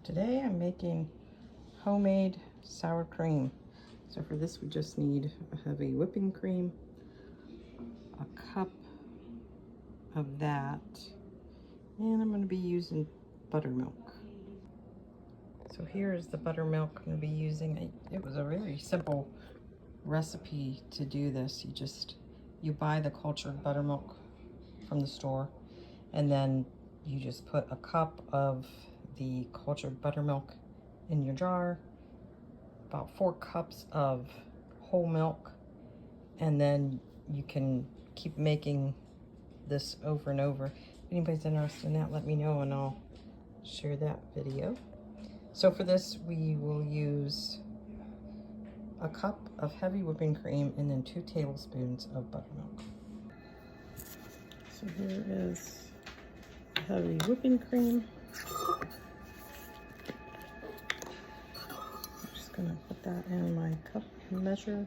Today I'm making homemade sour cream. So for this we just need a heavy whipping cream, a cup of that, and I'm going to be using buttermilk. So here is the buttermilk I'm going to be using. It was a very simple recipe to do this. You buy the cultured buttermilk from the store, and then you just put a cup of the cultured buttermilk in your jar, about 4 cups of whole milk, and then you can keep making this over and over. If anybody's interested in that, let me know and I'll share that video. So for this we will use a cup of heavy whipping cream and then 2 tablespoons of buttermilk. So here is heavy whipping cream. I'm just gonna put that in my cup measure.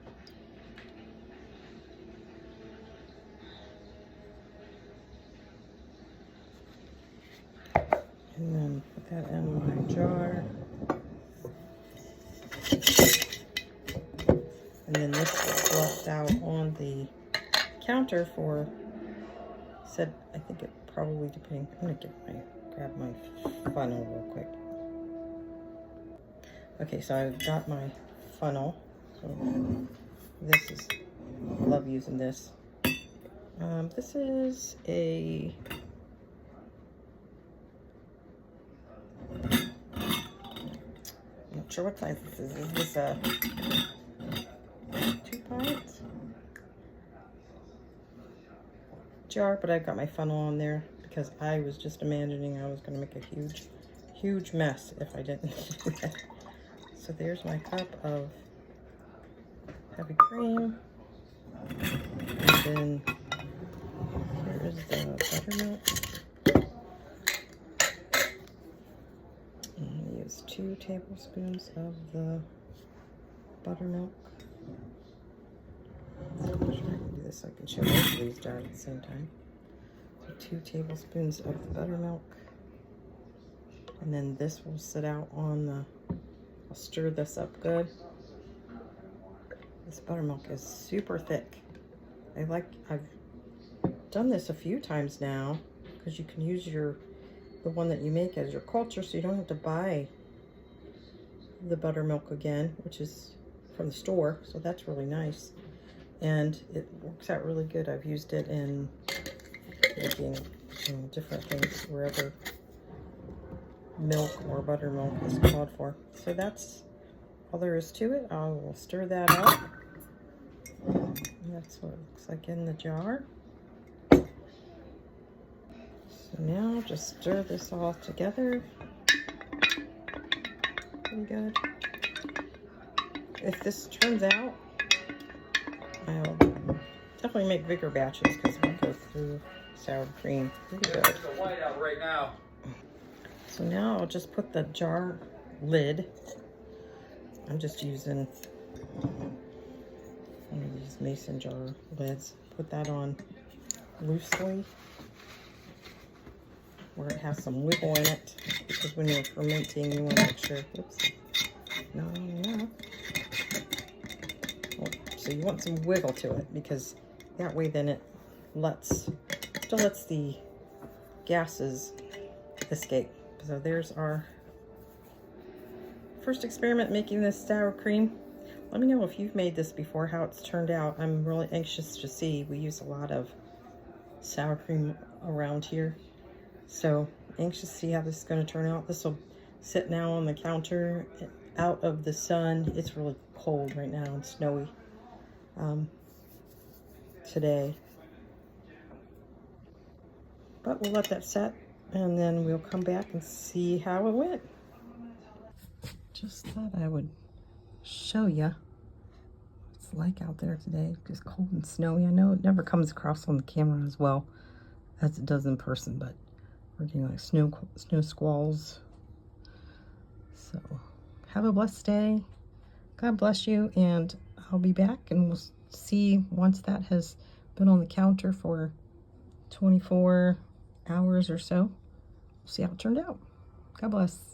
And then put that in my jar. And then this was left out on the counter for, I think it probably depending, I'm gonna grab my funnel real quick. Okay, so I've got my funnel. So this is, I love using this. This is a, I'm not sure what size this is. Is this a 2 pints jar? But I've got my funnel on there because I was just imagining I was going to make a huge mess if I didn't do that. So there's my cup of heavy cream, and then here is the buttermilk. And I use 2 tablespoons of the buttermilk. I'm sure I can do this so I can show both of these jars at the same time. So 2 tablespoons of the buttermilk, and then this will sit out on the, I'll stir this up good. This buttermilk is super thick. I've done this a few times now because you can use the one that you make as your culture, so you don't have to buy the buttermilk again, which is from the store, so that's really nice. And it works out really good. I've used it in making different things wherever milk or buttermilk is called for. So that's all there is to it. I will stir that up. That's what it looks like in the jar. So now just stir this all together. Pretty good. If this turns out, I'll definitely make bigger batches because we'll go through sour cream pretty good. It's a whiteout right now. So now I'll just put the jar lid. I'm just using one of these mason jar lids. Put that on loosely where it has some wiggle in it, because when you're fermenting you want to make sure, oops, no. So you want some wiggle to it, because that way then it still lets the gases escape. So there's our first experiment making this sour cream. Let me know if you've made this before, how it's turned out. I'm really anxious to see. We use a lot of sour cream around here, so anxious to see how this is going to turn out. This will sit now on the counter out of the sun. It's really cold right now and snowy today, but we'll let that set and then we'll come back and see how it went. Just thought I would show you what it's like out there today. It's just cold and snowy. I know it never comes across on the camera as well as it does in person, but we're getting like snow squalls. So have a blessed day. God bless you, and I'll be back and we'll see once that has been on the counter for 24 hours or so. See how it turned out. God bless.